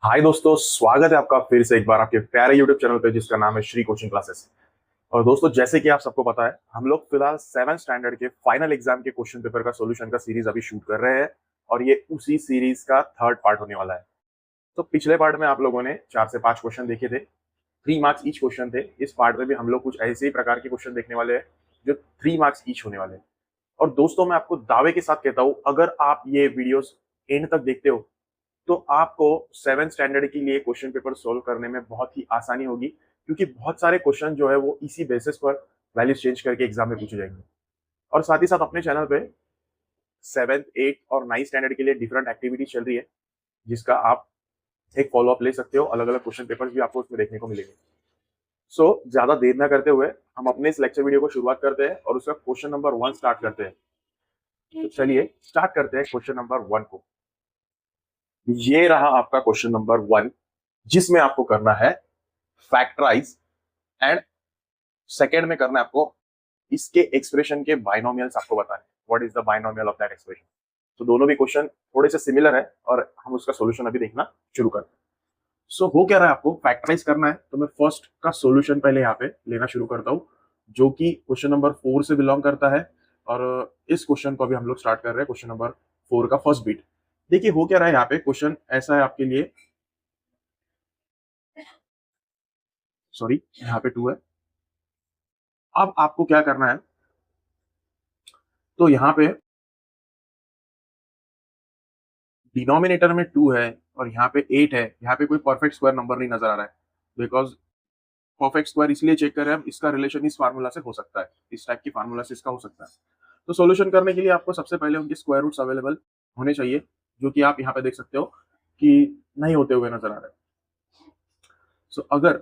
हाय दोस्तों, स्वागत है आपका फिर से एक बार आपके प्यारे यूट्यूब चैनल पे जिसका नाम है श्री कोचिंग क्लासेस। और दोस्तों, जैसे कि आप सबको पता है, हम लोग फिलहाल 7th स्टैंडर्ड के फाइनल एग्जाम के क्वेश्चन पेपर का सॉल्यूशन का सीरीज अभी शूट कर रहे हैं और ये उसी सीरीज का थर्ड पार्ट होने वाला है। तो पिछले पार्ट में आप लोगों ने 4 से 5 क्वेश्चन देखे थे, 3 मार्क्स ईच क्वेश्चन थे। इस पार्ट में भी हम लोग कुछ ऐसे ही प्रकार के क्वेश्चन देखने वाले हैं जो 3 मार्क्स ईच होने वाले हैं। और दोस्तों, मैं आपको दावे के साथ कहता हूं, अगर आप ये वीडियोस एंड तक देखते हो तो आपको 7th स्टैंडर्ड के लिए क्वेश्चन पेपर सोल्व करने में बहुत ही आसानी होगी, क्योंकि बहुत सारे क्वेश्चन जो है वो इसी बेसिस पर वैल्यूज चेंज करके एग्जाम में पूछे जाएंगे। और साथ ही साथ अपने चैनल पे 7th 8th और 9th स्टैंडर्ड के लिए डिफरेंट एक्टिविटी चल रही है, जिसका आप एक फॉलो अप ले सकते हो। अलग अलग क्वेश्चन पेपर्स भी आपको उसमें देखने को मिलेंगे। सो ज्यादा देर ना करते हुए हम अपने इस लेक्चर वीडियो को शुरुआत करते हैं और उसका क्वेश्चन नंबर 1 स्टार्ट करते हैं। तो चलिए स्टार्ट करते हैं क्वेश्चन नंबर 1 को। ये रहा आपका क्वेश्चन नंबर 1, जिसमें आपको करना है फैक्टराइज एंड सेकेंड में करना है आपको इसके एक्सप्रेशन के बाइनोमियल्स आपको बताने, what is the binomial of that expression. तो दोनों भी क्वेश्चन थोड़े से सिमिलर है और हम उसका सॉल्यूशन अभी देखना शुरू करते हैं। सो हो क्या रहा है, आपको फैक्टराइज करना है, तो मैं फर्स्ट का सॉल्यूशन पहले यहाँ पे लेना शुरू करता हूँ, जो कि क्वेश्चन नंबर 4 से बिलोंग करता है। और इस क्वेश्चन को अभी हम लोग स्टार्ट कर रहे हैं, क्वेश्चन नंबर 4 का फर्स्ट बीट। देखिए हो क्या रहा है, यहाँ पे क्वेश्चन ऐसा है आपके लिए, सॉरी यहाँ पे 2 है। अब आपको क्या करना है, तो यहाँ पे डिनोमिनेटर में 2 है और यहाँ पे 8 है। यहाँ पे कोई परफेक्ट स्क्वायर नंबर नहीं नजर आ रहा है, बिकॉज परफेक्ट स्क्वायर इसलिए चेक कर रहे हैं हम, इसका रिलेशन इस फार्मूला से हो सकता है, इस टाइप की फार्मूला से इसका हो सकता है। तो सॉल्यूशन करने के लिए आपको सबसे पहले उनके स्क्वायर रूट्स अवेलेबल होने चाहिए, जो कि आप यहाँ पे देख सकते हो कि नहीं होते हुए नजर आ रहे हैं। सो अगर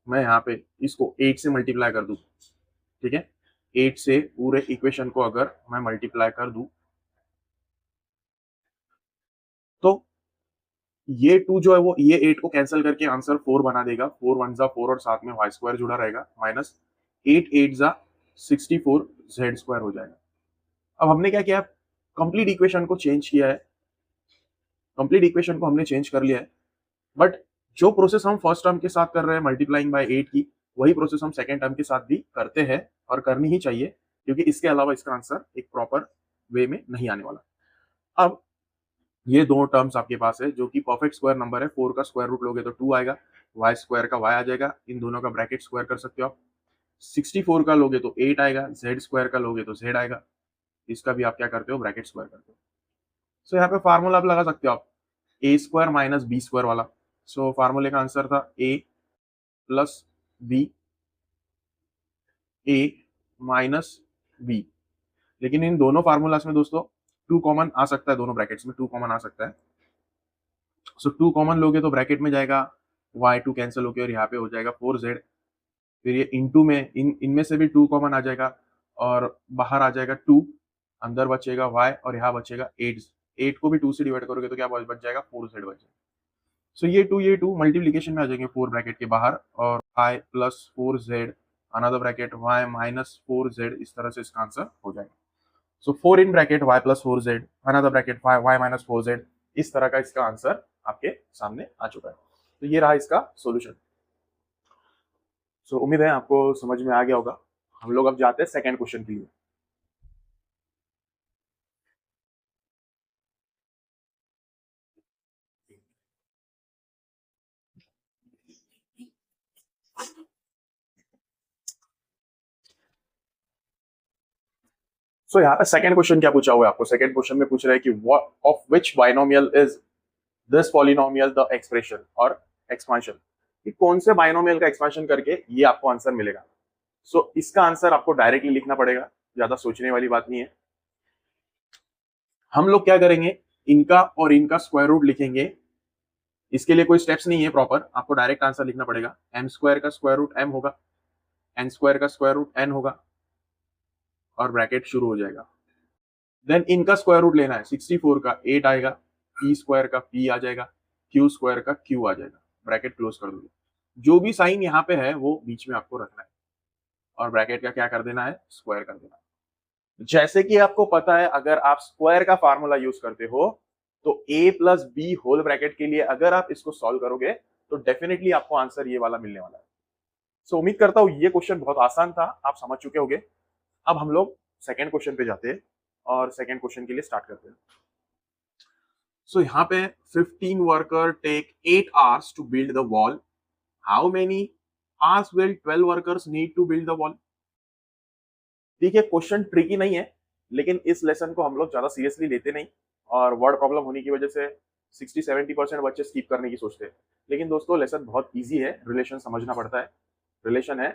मैं यहाँ पे इसको 8 से मल्टीप्लाई कर दूं, ठीक है, 8 से पूरे इक्वेशन को अगर मैं मल्टीप्लाई कर दूं, तो ये 2 जो है वो ये 8 को कैंसिल करके आंसर 4 बना देगा। 4 1 जा 4 और साथ में वाई स्क्वायर जुड़ा रहेगा, माइनस 8 8 जा 64 जेड स्क्वायर हो जाएगा। अब हमने क्या किया, कंप्लीट इक्वेशन को चेंज किया है, कंप्लीट इक्वेशन को हमने चेंज कर लिया है। बट जो प्रोसेस हम फर्स्ट टर्म के साथ कर रहे हैं मल्टीप्लाइंग बाय 8 की, वही प्रोसेस हम सेकेंड टर्म के साथ भी करते हैं और करनी ही चाहिए, क्योंकि इसके अलावा इसका आंसर एक प्रॉपर वे में नहीं आने वाला। अब ये दो टर्म्स आपके पास है जो कि परफेक्ट स्क्वायर नंबर है। 4 का स्क्वायर रूट लोगे तो 2 आएगा, वाई स्क्वायर का वाई आ जाएगा, इन दोनों का ब्रैकेट स्क्वायर कर सकते हो आप। 64 का लोगे तो 8 आएगा, जेड स्क्वायर का लोगे तो जेड आएगा, इसका भी आप क्या करते हो, ब्रैकेट स्क्वायर करते हो। सो यहाँ पे फार्मूला आप लगा सकते हो आप, ए स्क्वायर माइनस बी स्क्वायर वाला। सो फार्मूले का आंसर था ए प्लस बी, ए माइनस बी। लेकिन इन दोनों फार्मूलास में दोस्तों 2 कॉमन आ सकता है, दोनों ब्रैकेट्स में 2 कॉमन आ सकता है। सो 2 कॉमन लोगे तो ब्रैकेट में जाएगा y2 कैंसिल होकर और यहाँ पे हो जाएगा 4z। फिर ये इनटू में इनमें से भी 2 कॉमन आ जाएगा और बाहर आ जाएगा 2, अंदर बचेगा y और यहाँ बचेगा 8। 8 को भी 2 से डिवाइड करोगे तो क्या बच जाएगा, 4z बच जाएगा। सो ये 2 मल्टीप्लीकेशन में आ जाएंगे 4 ब्रैकेट के बाहर, और y plus 4z another bracket y minus 4z, इस तरह से इसका आंसर हो जाएगा। सो 4 in bracket y plus 4z another bracket y minus 4z, इस तरह का इसका आंसर आपके सामने आ चुका है। तो ये रहा इसका सॉल्यूशन। सो उम्मीद है आपको समझ में आ गया होगा। हम लोग अब जाते हैं सेकंड क्वेश्चन के लिए। सो यहाँ पे सेकंड क्वेश्चन क्या पूछा हुआ है आपको, सेकंड क्वेश्चन में पूछ रहा है कि what of which binomial is this polynomial the expression और एक्सपांशन, कि कौन से बाइनोमियल का एक्सपांशन करके ये आपको आंसर मिलेगा। सो इसका आंसर आपको डायरेक्टली लिखना पड़ेगा, ज्यादा सोचने वाली बात नहीं है। हम लोग क्या करेंगे, इनका और इनका स्क्वायर रूट लिखेंगे। इसके लिए कोई स्टेप्स नहीं है प्रॉपर, आपको डायरेक्ट आंसर लिखना पड़ेगा। एम स्क्वायर का स्क्वायर रूट एम होगा, एन स्क्वायर का स्क्वायर रूट एन होगा और ब्रैकेट शुरू हो जाएगा। देन इनका स्क्वायर रूट लेना है, 64 का 8 आएगा, पी स्क्वायर का पी आ जाएगा, क्यू स्क्वायर का क्यू आ जाएगा, ब्रैकेट क्लोज कर दोगे। जो भी साइन यहाँ पे है वो बीच में आपको रखना है और ब्रैकेट का क्या कर देना है, स्क्वायर कर देना है। जैसे कि आपको पता है, अगर आप स्क्वायर का फार्मूला यूज करते हो तो a plus B whole bracket के लिए अगर आप इसको सॉल्व करोगे तो डेफिनेटली आपको आंसर ये वाला मिलने वाला है। सो उम्मीद करता हूं ये क्वेश्चन बहुत आसान था, आप समझ चुके होंगे। अब हम लोग सेकेंड क्वेश्चन पे जाते हैं और सेकेंड क्वेश्चन के लिए स्टार्ट करते हैं। सो यहाँ पे 15 worker take 8 hours to build the wall, how many hours will 12 workers need to build the wall. देखिए क्वेश्चन ट्रिकी नहीं है, लेकिन इस लेसन को हम लोग ज्यादा सीरियसली लेते नहीं और वर्ड प्रॉब्लम होने की वजह से 60-70% बच्चे स्किप करने की सोचते हैं। लेकिन दोस्तों लेसन बहुत इजी है, रिलेशन समझना पड़ता है। रिलेशन है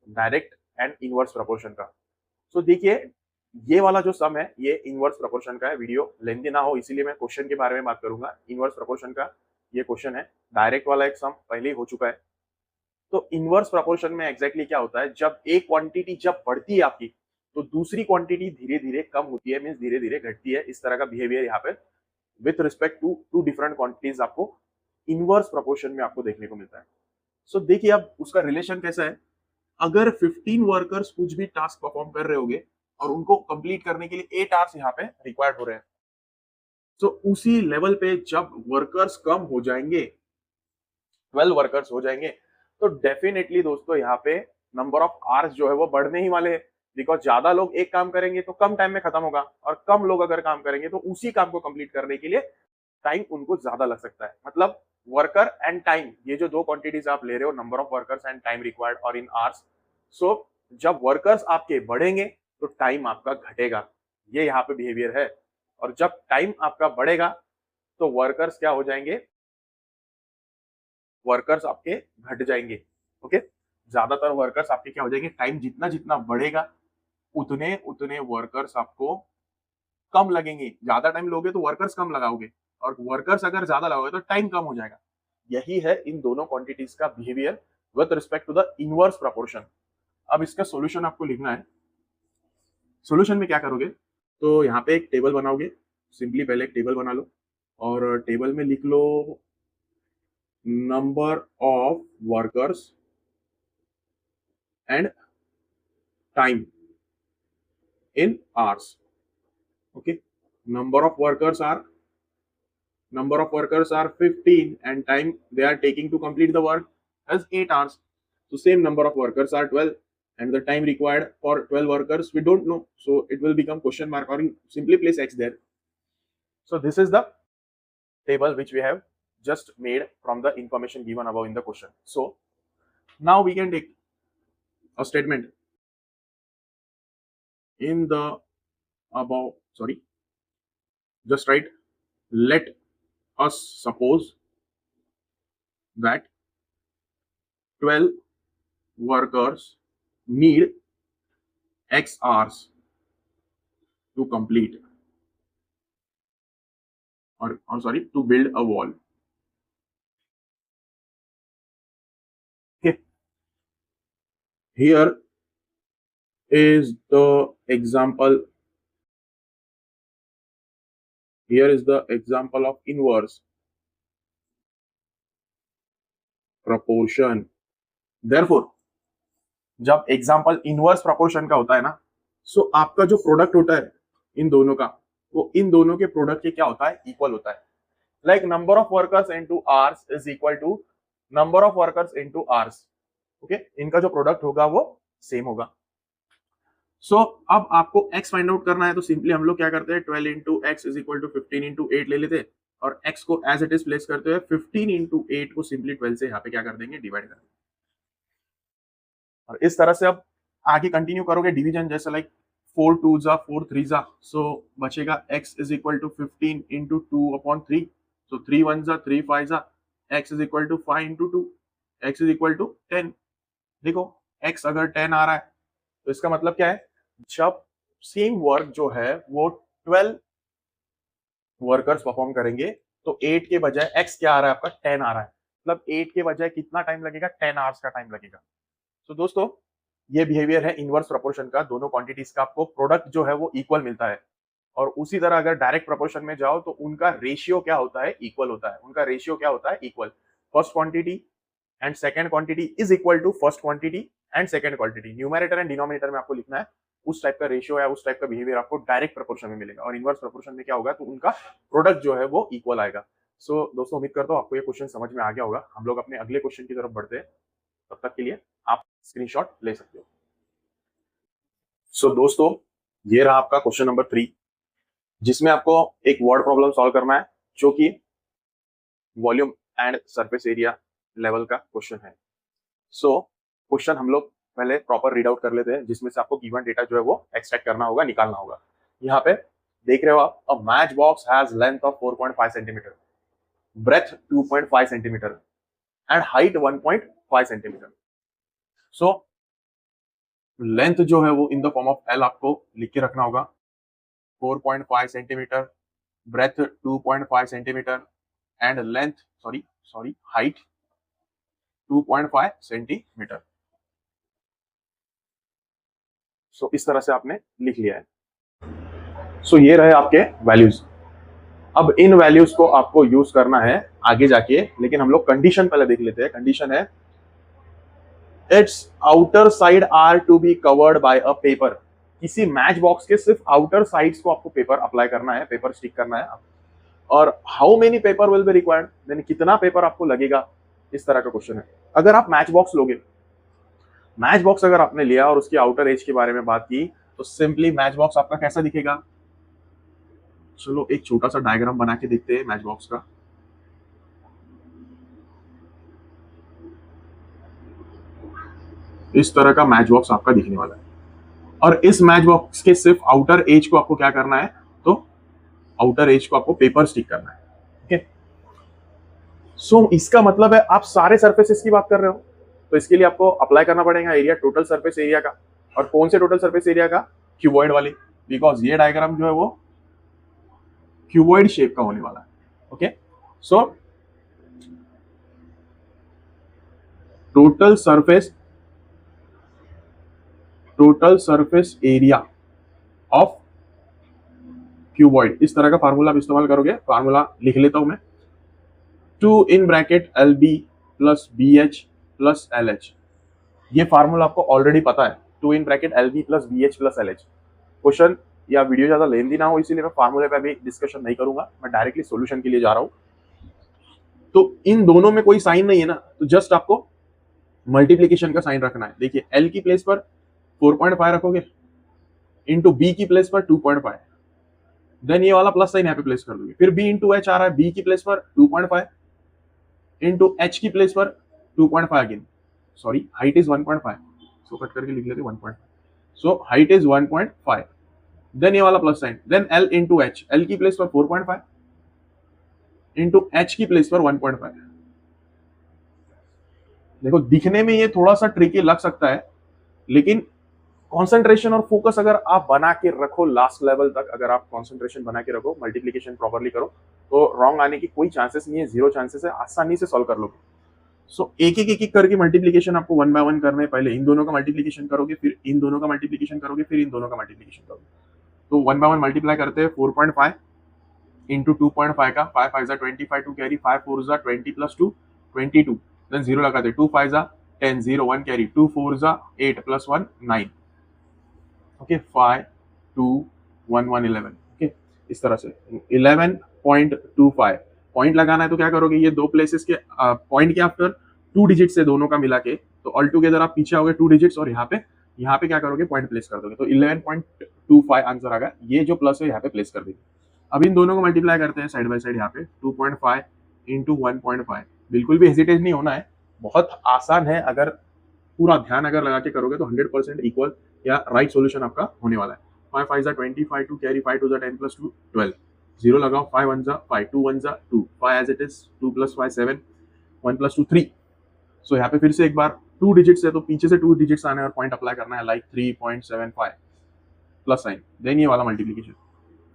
डायरेक्ट एंड इनवर्स प्रपोर्शन का। सो देखिए ये वाला जो सम है ये इनवर्स प्रपोर्शन का है। वीडियो लेंथी ना हो इसीलिए मैं क्वेश्चन के बारे में बात करूंगा। इनवर्स प्रपोर्शन का ये क्वेश्चन है, डायरेक्ट वाला एक सम पहले ही हो चुका है। तो इनवर्स प्रपोर्शन में एग्जैक्टली क्या होता है, जब एक क्वांटिटी जब बढ़ती है आपकी तो दूसरी क्वांटिटी धीरे धीरे कम होती है, मींस धीरे धीरे घटती है। इस तरह का बिहेवियर यहाँ पे with respect to to different quantities आपको इनवर्स प्रपोर्शन में आपको देखने को मिलता है। सो देखिए अब उसका रिलेशन कैसा है, अगर 15 वर्कर्स कुछ भी टास्क परफॉर्म कर रहे होंगे और उनको कंप्लीट करने के लिए 8 आवर्स यहाँ पे रिक्वायर्ड हो रहे हैं, तो उसी लेवल पे जब वर्कर्स कम हो जाएंगे, 12 वर्कर्स हो जाएंगे, तो डेफिनेटली दोस्तों यहाँ पे नंबर ऑफ आवर्स जो है वो बढ़ने ही वाले हैं। बिकॉज ज्यादा लोग एक काम करेंगे तो कम टाइम में खत्म होगा, और कम लोग अगर काम करेंगे तो उसी काम को कंप्लीट करने के लिए टाइम उनको ज्यादा लग सकता है। मतलब वर्कर एंड टाइम, ये जो दो क्वांटिटीज आप ले रहे हो, number of workers and time required और इन आवर्स। सो जब वर्कर्स आपके बढ़ेंगे तो टाइम आपका घटेगा, ये यहाँ पे बिहेवियर है। और जब टाइम आपका बढ़ेगा तो वर्कर्स क्या हो जाएंगे, वर्कर्स आपके घट जाएंगे। ओके, ज्यादातर वर्कर्स आपके क्या हो जाएंगे, टाइम जितना जितना बढ़ेगा उतने उतने वर्कर्स आपको कम लगेंगे। ज्यादा टाइम लोगे तो वर्कर्स कम लगाओगे, और वर्कर्स अगर ज्यादा लगाओगे तो टाइम कम हो जाएगा। यही है इन दोनों क्वांटिटीज का behaviour with respect to the inverse proportion. अब इसका सॉल्यूशन आपको लिखना है। सॉल्यूशन में क्या करोगे, तो यहाँ पे एक टेबल बनाओगे। सिंपली पहले एक टेबल बना लो और टेबल में लिख लो number of workers and time in hours. Okay, number of workers are 15 and time they are taking to complete the work as 8 hours. So same number of workers are 12 and the time required for 12 workers we don't know, so it will become question mark, or simply place x there. So this is the table which we have just made from the information given above in the question. So now we can take a statement in the above, just write, let us suppose that 12 workers need x hours to complete or to build a wall. Okay, here is the example. Here is the example of inverse proportion. Therefore, जब example inverse proportion का होता है ना, सो आपका जो product होता है इन दोनों का, वो इन दोनों के प्रोडक्ट के क्या होता है, इक्वल होता है। Like number of workers into hours is equal to number of workers into hours. Okay, इनका जो प्रोडक्ट होगा वो सेम होगा। सो अब आपको x फाइंड आउट करना है, तो सिंपली हम लोग क्या करते हैं, 12 into x is equal to 15 into 8 ले लेते हैं और x को एज इट इज प्लेस करते हुए 15 इंटू 8 को सिंपली 12 से यहाँ पे क्या कर देंगे, डिवाइड कर देंगे। और इस तरह से अब आगे कंटिन्यू करोगे डिवीजन, जैसे लाइक 4 2 जा 4 3 जा, सो बचेगा x is equal to 15 into 2/3, so 3 1 जा 3 5 जा, x is equal to 5 into 2, x is equal to 10। देखो x अगर 10 आ रहा है तो इसका मतलब क्या है, जब सेम वर्क जो है वो 12 वर्कर्स परफॉर्म करेंगे तो 8 के बजाय x क्या आ रहा है आपका, 10 आ रहा है। मतलब 8 के बजाय कितना टाइम लगेगा, 10 आवर्स का टाइम लगेगा। तो दोस्तों ये बिहेवियर है इनवर्स प्रोपोर्शन का। दोनों क्वांटिटीज का आपको प्रोडक्ट जो है वो इक्वल मिलता है, और उसी तरह अगर डायरेक्ट प्रोपोर्शन में जाओ तो उनका रेशियो क्या होता है, इक्वल होता है। उनका रेशियो क्या होता है, equal. First quantity and second quantity is equal to first quantity and second quantity. Numerator and denominator में आपको लिखना है उस टाइप का रेशियो या उस टाइप का बिहेवियर आपको डायरेक्ट प्रोपोर्शन में मिलेगा, और इनवर्स प्रोपोर्शन में क्या होगा, तो उनका प्रोडक्ट जो है वो इक्वल आएगा। सो दोस्तों, उम्मीद करता हूँ आपको ये क्वेश्चन समझ में आ गया होगा। हम लोग अपने अगले क्वेश्चन की तरफ बढ़ते हैं, तब तक के लिए आप स्क्रीनशॉट ले सकते हो। सो दोस्तों, ये रहा आपका क्वेश्चन नंबर 3, जिसमें आपको एक वर्ड प्रॉब्लम सॉल्व करना है, जो कि volume and surface area level का क्वेश्चन है। सो क्वेश्चन हम लोग पहले प्रॉपर रीड आउट कर लेते हैं, जिसमें से आपको गिवन डेटा जो है वो एक्सट्रैक्ट करना होगा, निकालना होगा। यहाँ पे देख रहे हो आप, a match box has length of 4.5 centimetre, breadth 2.5 centimetre and height 1.5 centimetre. So length जो है वो in the form of L आपको लिख के रखना होगा, 4.5 centimetre, breadth 2.5 centimetre and length sorry height 2.5 centimetre. So इस तरह से आपने लिख लिया है। सो ये रहे आपके वैल्यूज। अब इन वैल्यूज को आपको यूज करना है आगे जाके, लेकिन हम लोग कंडीशन पहले देख लेते हैं। कंडीशन है it's outer side are to be covered by a paper. किसी मैच बॉक्स के सिर्फ आउटर साइड्स को आपको पेपर अप्लाई करना है, पेपर स्टिक करना है। और how many paper will be required, यानी कितना पेपर आपको लगेगा, इस तरह का क्वेश्चन है। अगर आप मैच बॉक्स लोगे, मैच बॉक्स अगर आपने लिया और उसकी आउटर एज के बारे में बात की, तो सिंपली मैच बॉक्स आपका कैसा दिखेगा। चलो एक छोटा सा डायग्राम बना के देखते हैं मैच बॉक्स का। इस तरह का मैच बॉक्स आपका दिखने वाला है, और इस मैच बॉक्स के सिर्फ आउटर एज को आपको क्या करना है, तो आउटर एज को आपको पेपर स्टिक करना है। ओके, सो इसका मतलब है आप सारे सरफेसेस की बात कर रहे हो, तो इसके लिए आपको अप्लाई करना पड़ेगा एरिया, टोटल सरफेस एरिया का। और कौन से टोटल सरफेस एरिया का, क्यूबॉइड वाली, बिकॉज ये डायग्राम जो है वो क्यूबॉइड शेप का होने वाला है। Okay, so total surface area of cuboid, इस तरह का फार्मूला आप इस्तेमाल करोगे। फार्मूला लिख लेता हूं मैं, 2 in bracket LB plus BH plus LH। ये फार्मूला आपको ऑलरेडी पता है, 2 in bracket LB plus BH plus LH। Question या वीडियो ज्यादा लेंदी ना हो, इसीलिए मैं फार्मूले पे अभी डिस्कशन नहीं करूंगा, मैं डायरेक्टली सॉल्यूशन के लिए जा रहा हूं। तो इन दोनों में कोई साइन नहीं है ना, तो जस्ट आपको मल्टीप्लीकेशन का साइन रखना है। देखिए, L की प्लेस पर 4.5 रखोगे, इंटू B की प्लेस पर 2.5, देन ये वाला प्लस साइन यहाँ पे प्लेस कर दोगे। फिर B इंटू H आ रहा है, B की प्लेस पर 2.5 इंटू H की प्लेस पर 2.5 again, sorry height is 1.5, so cut करके लिख लेते 1.5, सो हाइट इज 1.5, देन ये वाला plus sign, then L into H, L की प्लेस पर 4.5 इंटू H की प्लेस पर 1.5। देखो, दिखने में ये थोड़ा सा ट्रिकी लग सकता है, लेकिन कंसंट्रेशन और फोकस अगर आप बना के रखो लास्ट लेवल तक, अगर आप कंसंट्रेशन बना के रखो, मल्टीप्लिकेशन प्रॉपर्ली करो, तो रॉन्ग आने की कोई चांसेस नहीं है, 0 चांसेस है, आसानी से सॉल्व कर लोगे। सो एक एक करके मल्टीप्लिकेशन आपको 1 बाय 1 करना है। पहले इन दोनों का मल्टीप्लिकेशन करोगे, फिर इन दोनों का मल्टीप्लिकेशन करोगे, फिर इन दोनों का मल्टीप्लिकेशन करोगे। तो 1 बाय 1 मल्टीप्लाई करते हैं, 4.5 इंटू 2.5 का, 5 5 25 टू कैरी, 5 4 20 प्लस 2 22, देन 0 लगाते, 2 5 10, 0 1 कैरी, 2 4 8 प्लस 1 9, ओके, 5 2 1 1 11। ओके, इस तरह से 11.25 पॉइंट लगाना है। तो क्या करोगे, ये दो प्लेसेस के पॉइंट के आफ्टर 2 डिजिट से दोनों का मिला के, तो ऑल टुगेदर आप पीछे आओगे 2 डिजिट्स, और यहाँ पे क्या करोगे, पॉइंट प्लेस कर दोगे। तो 11.25 आंसर आ गया, ये जो प्लस है यहाँ पे प्लेस कर देंगे। अब इन दोनों को मल्टीप्लाई करते हैं साइड बाय साइड, यहाँ पे 2.5 इंटू 1.5। बिल्कुल भी हेजिटेट नहीं होना है, बहुत आसान है। अगर पूरा ध्यान अगर लगा के करोगे तो 100% इक्वल या राइट सॉल्यूशन आपका होने वाला है। 5 5 25 टू कैरी, 5 2 10 प्लस 2 12, 0 लगाओ, 5 1 5 2 1 2, 5 as it is, 2 plus 5 7, 1 plus 2 3। So यहाँ पे फिर से एक बार 2 डिजिट्स है, तो पीछे से 2 डिजिट्स आने और पॉइंट अप्लाई करना है, लाइक 3.75 प्लस साइन, देन ये वाला मल्टीप्लीकेशन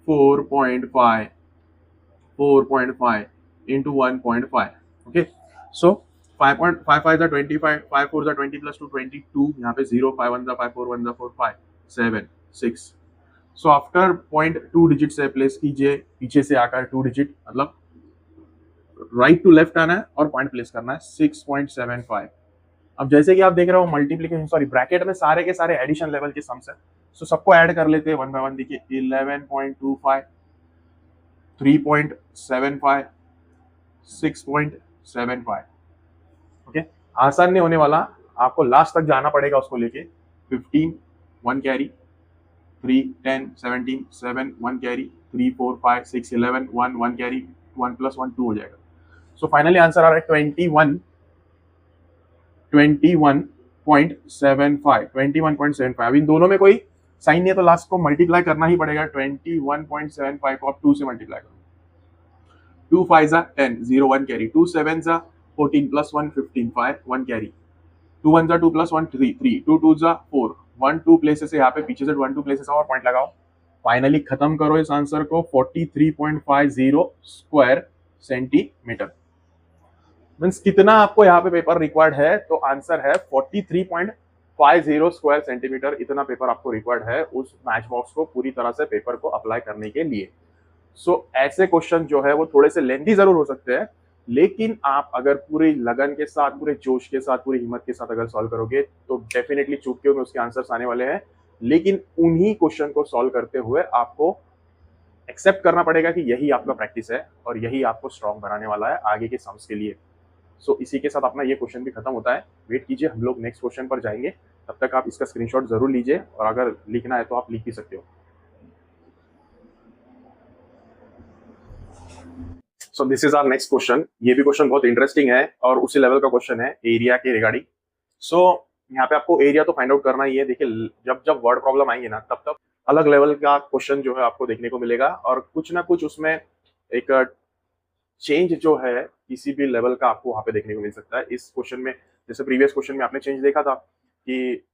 4.5 इंटू 1.5। ओके, सो 5.55 25, 5 4 20 प्लस 2 22, यहाँ पे 0 5 1 5 4 1 4 5 7 6। सो आफ्टर पॉइंट 2 डिजिट से प्लेस कीजिए, पीछे से आकर 2 डिजिट, मतलब राइट टू लेफ्ट आना है और पॉइंट प्लेस करना है, 6.75। अब जैसे कि आप देख रहे हो मल्टीप्लीकेशन, सॉरी ब्रैकेट में सारे के सारे एडिशन लेवल के सम्स है, सो सबको ऐड कर लेते हैं वन बाय वन। देखिए 11.25, 3.75, 6.75। ओके, आसान नहीं होने वाला, आपको लास्ट तक जाना पड़ेगा उसको लेके। 15 1 कैरी, 3 10 17 7 1 कैरी, 3 4 5 6 11 1 1 कैरी, 1 + 1 2 हो जाएगा। सो फाइनली आंसर आ रहा है 21.75। अब इन दोनों में कोई साइन नहीं है तो लास्ट को मल्टीप्लाई करना ही पड़ेगा। 21.75 को आप 2 से मल्टीप्लाई करो। 2 5 10, 0 1 कैरी, 2 7 14 + 1 15 5 1 कैरी, 2 1 2 + 1 3 3, 2 2 4 1 2 प्लेसेस है यहाँ पे, पीछे से 1 2 प्लेसेस और पॉइंट लगाओ। फाइनली खत्म करो इस आंसर को 43.50 स्क्वायर सेंटीमीटर। मीन्स कितना आपको यहाँ पे पेपर रिक्वायर्ड है, तो आंसर है 43.50 स्क्वायर सेंटीमीटर। इतना पेपर आपको रिक्वायर्ड है उस मैच बॉक्स को पूरी तरह से पेपर को अप्लाई करने के लिए। सो ऐसे क्वेश्चन जो है वो थोड़े से लेंथी जरूर हो सकते हैं, लेकिन आप अगर पूरी लगन के साथ, पूरे जोश के साथ, पूरी हिम्मत के साथ अगर सॉल्व करोगे तो डेफिनेटली चुटकियों में उसके आंसर्स आने वाले हैं। लेकिन उन्हीं क्वेश्चन को सॉल्व करते हुए आपको एक्सेप्ट करना पड़ेगा कि यही आपका प्रैक्टिस है और यही आपको स्ट्रॉन्ग बनाने वाला है आगे के सम्स के लिए। सो इसी के साथ अपना ये क्वेश्चन भी खत्म होता है। वेट कीजिए, हम लोग नेक्स्ट क्वेश्चन पर जाएंगे। तब तक आप इसका स्क्रीनशॉट जरूर लीजिए और अगर लिखना है तो आप लिख भी सकते हो। So this is our next question. ये भी क्वेश्चन बहुत इंटरेस्टिंग है और उसी लेवल का क्वेश्चन है एरिया के रिगार्डिंग। सो यहाँ पे आपको एरिया तो फाइंड आउट करना ही है। देखिए जब जब वर्ड प्रॉब्लम आएंगे ना, तब तब अलग लेवल का क्वेश्चन जो है आपको देखने को मिलेगा और कुछ ना कुछ उसमें एक चेंज जो है किसी भी लेवल का आपको वहां पे देखने को मिल सकता है। इस क्वेश्चन में जैसे प्रीवियस क्वेश्चन में आपने चेंज देखा था कि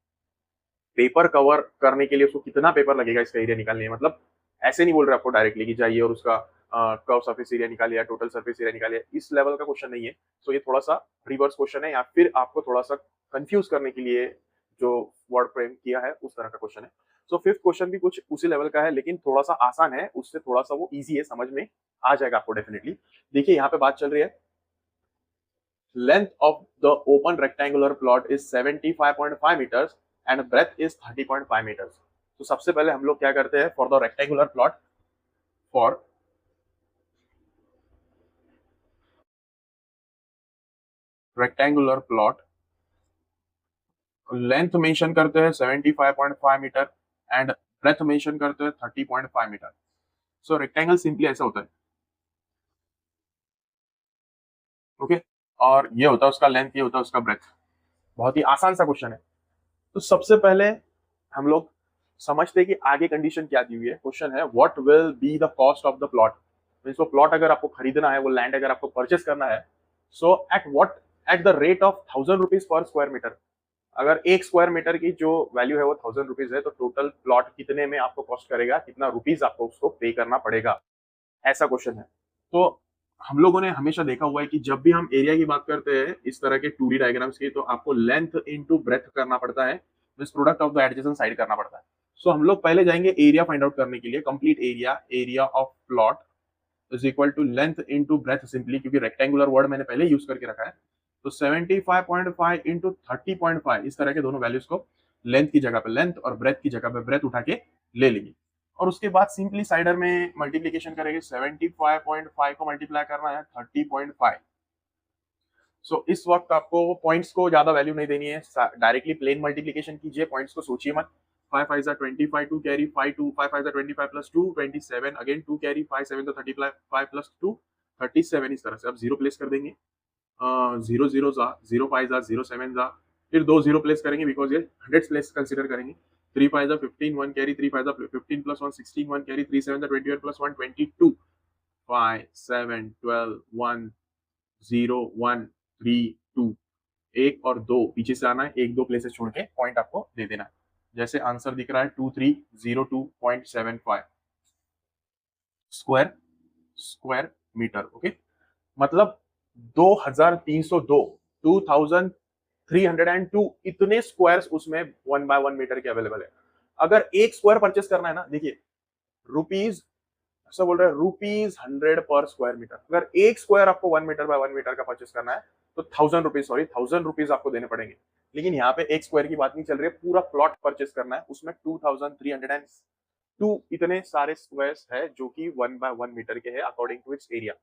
पेपर कवर करने के लिए उसको कितना पेपर लगेगा इसका एरिया निकालने में। मतलब ऐसे नहीं बोल रहे आपको डायरेक्टली कि जाइए और उसका कर्व सरफेस एरिया निकालिए या टोटल सरफेस एरिया निकालिए, इस लेवल का क्वेश्चन नहीं है। सो ये थोड़ा सा रिवर्स क्वेश्चन है या फिर आपको थोड़ा सा कंफ्यूज करने के लिए जो वर्ड फ्रेम किया है उस तरह का क्वेश्चन है। सो फिफ्थ क्वेश्चन भी कुछ उसी लेवल का है, लेकिन थोड़ा सा आसान है, उससे थोड़ा सा वो इजी है, समझ में आ जाएगा आपको डेफिनेटली। देखिए यहाँ पे बात चल रही है length of the open rectangular plot is 75.5 meters and breadth is 30.5 meters। तो सबसे पहले हम लोग क्या करते हैं, for the rectangular plot, for rectangular plot length mention करते हैं 75.5 मीटर एंड ब्रेथ मेंशन करते हैं 30.5 मीटर। सो रेक्टेंगल सिंपली ऐसा होता है, ओके और ये होता है उसका लेंथ, ये होता है उसका ब्रेथ। बहुत ही आसान सा क्वेश्चन है। तो सबसे पहले हम लोग समझते हैं कि आगे कंडीशन क्या दी हुई है। क्वेश्चन है what will be the cost of the plot. Means वो प्लॉट अगर आपको खरीदना है, वो लैंड अगर आपको परचेस करना है, so at the rate of 1000 rupees पर स्क्वायर मीटर। अगर एक स्क्वायर मीटर की जो वैल्यू है वो 1000 रुपीज है, तो टोटल प्लॉट कितने में आपको कॉस्ट करेगा, कितना रुपीज आपको उसको पे करना पड़ेगा, ऐसा क्वेश्चन है। तो हम लोगों ने हमेशा देखा हुआ है कि जब भी हम एरिया की बात करते हैं इस तरह के 2D डायग्राम्स की, तो आपको लेंथ इनटू ब्रेथ करना पड़ता है, means product of the adjacent side करना पड़ता है। सो हम लोग पहले जाएंगे एरिया फाइंड आउट करने के लिए। Complete area of plot is equal to length into breadth, simply क्योंकि रेक्टेंगुलर वर्ड मैंने पहले यूज करके रखा है। तो 75.5 इंटू 30.5, इस तरह के दोनों वैल्यूज को लेंथ की जगह पे लेंथ और ब्रेथ की जगह पे ब्रेथ उठा के ले लेंगे और उसके बाद सिंपली साइडर में मल्टीप्लीकेशन करेंगे। 75.5 को मल्टीप्लाई करना है 30.5। सो इस वक्त आपको पॉइंट्स को ज्यादा वैल्यू नहीं देनी है, डायरेक्टली प्लेन मल्टीप्लीकेशन कीजिए, पॉइंट्स को सोचिए मत। 5 5 25, 2 carry 5 2, 5 5 25 plus 2 27, again 2 carry 5 7 35 plus 2 37। इस तरह से अब जीरो प्लेस कर देंगे। 0 0 जा 0 5 जा 0 7 जा, फिर 2 0 प्लेस करेंगे बिकॉज ये 100 प्लेस कंसीडर करेंगे। 3 5 जा 15 1 कैरी 3 5 जा 15 प्लस 1 16 1 कैरी 3 7 जा 21 प्लस 1 22 5 7 12 1 0 1 3 2। एक और दो पीछे से आना है, एक दो प्लेसेस छोड़ के पॉइंट आपको दे देना है। जैसे आंसर दिख रहा है 2302.75 स्क्वायर मीटर। ओके, मतलब 2302 2302 इतने स्क्वायर्स उसमें 1/1 मीटर के अवेलेबल है। अगर एक स्क्वायर परचेस करना है ना, देखिए रुपीज ऐसा बोल रहे हैं ₹100 पर स्क्वायर मीटर। अगर एक स्क्वायर आपको 1 मीटर बाय 1 मीटर का परचेस करना है तो 1000 रुपीज, सॉरी 1000 रुपीज आपको देने पड़ेंगे। लेकिन यहाँ पे एक स्क्वायर की बात नहीं चल रही है, पूरा प्लॉट परचेस करना है, उसमें 2302 इतने सारे स्क्वायर्स है जो कि 1 by 1 मीटर के है according to its area.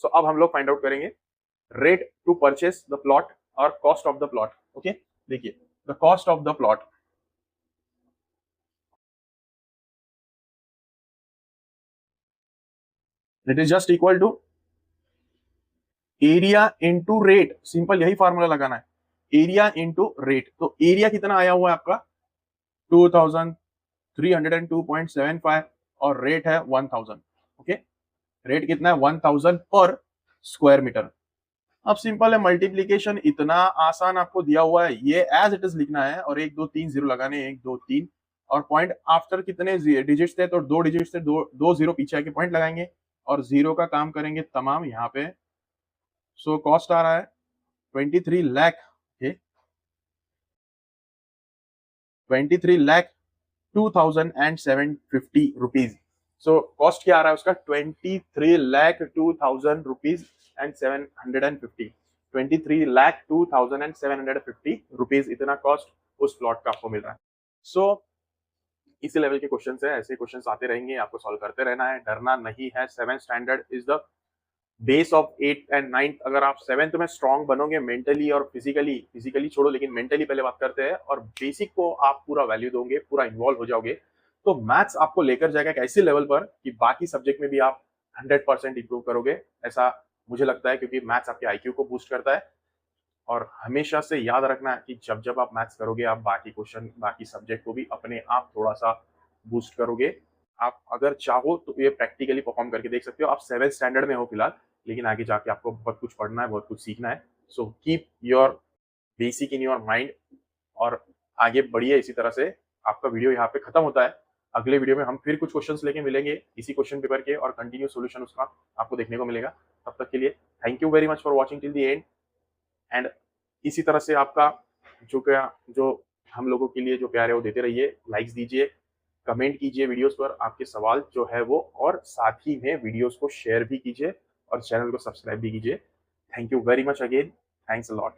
So अब हम लोग फाइंड आउट करेंगे rate to purchase the plot और cost of the plot. Okay, देखिए the cost of the plot, it is just equal to area into rate. Simple यही formula लगाना है, area into rate. तो एरिया कितना आया हुआ है आपका 2302.75 और रेट है 1000। ओके, रेट कितना है 1000 पर स्क्वायर मीटर। अब सिंपल है, मल्टीप्लीकेशन इतना आसान आपको दिया हुआ है, ये एज इट इज लिखना है और 1 2 3 जीरो लगाने, 1 2 3 और पॉइंट आफ्टर कितने डिजिट्स थे, तो 2 डिजिट्स थे, दो जीरो पीछे आके पॉइंट लगाएंगे और जीरो का काम करेंगे तमाम यहाँ पे। सो कॉस्ट आ रहा है 23 लाख, 23,02,750 रुपीज। सो कॉस्ट क्या आ रहा है उसका 23,02,000 रुपीज एंड 750, 23,02,750 रुपीज, इतना कॉस्ट उस प्लॉट का आपको मिल रहा है। सो इसी लेवल के क्वेश्चन है, ऐसे क्वेश्चन आते रहेंगे, आपको सॉल्व करते रहना है, डरना नहीं है। 7th standard is the base of 8th and 9th। अगर आप 7th में स्ट्रांग बनोगे मेंटली और फिजिकली छोड़ो, लेकिन मेंटली पहले बात करते हैं, और बेसिक को आप पूरा वैल्यू दोगे, पूरा इन्वॉल्व हो जाओगे, तो मैथ्स आपको लेकर जाएगा एक ऐसे लेवल पर कि बाकी सब्जेक्ट में भी आप 100% इंप्रूव करोगे, ऐसा मुझे लगता है, क्योंकि मैथ्स आपके आईक्यू को बूस्ट करता है। और हमेशा से याद रखना कि जब जब आप मैथ्स करोगे, आप बाकी क्वेश्चन, बाकी सब्जेक्ट को भी अपने आप थोड़ा सा बूस्ट करोगे। आप अगर चाहो तो ये प्रैक्टिकली परफॉर्म करके देख सकते हो। आप 7th स्टैंडर्ड में हो फिलहाल, लेकिन आगे जाके आपको बहुत कुछ पढ़ना है, बहुत कुछ सीखना है। So keep your basic in your mind और आगे बढ़िए इसी तरह से। आपका वीडियो यहाँ पे खत्म होता है। अगले वीडियो में हम फिर कुछ क्वेश्चंस लेके मिलेंगे इसी क्वेश्चन पेपर के, और कंटिन्यू सॉल्यूशन उसका आपको देखने को मिलेगा। तब तक के लिए thank you very much for watching till the end. And इसी तरह से आपका जो हम लोगों के लिए जो प्यार है वो देते रहिए, लाइक्स दीजिए, कमेंट कीजिए वीडियोस पर आपके सवाल जो है वो, और साथ ही में वीडियोस को शेयर भी कीजिए और चैनल को सब्सक्राइब भी कीजिए। Thank you very much again, thanks a lot.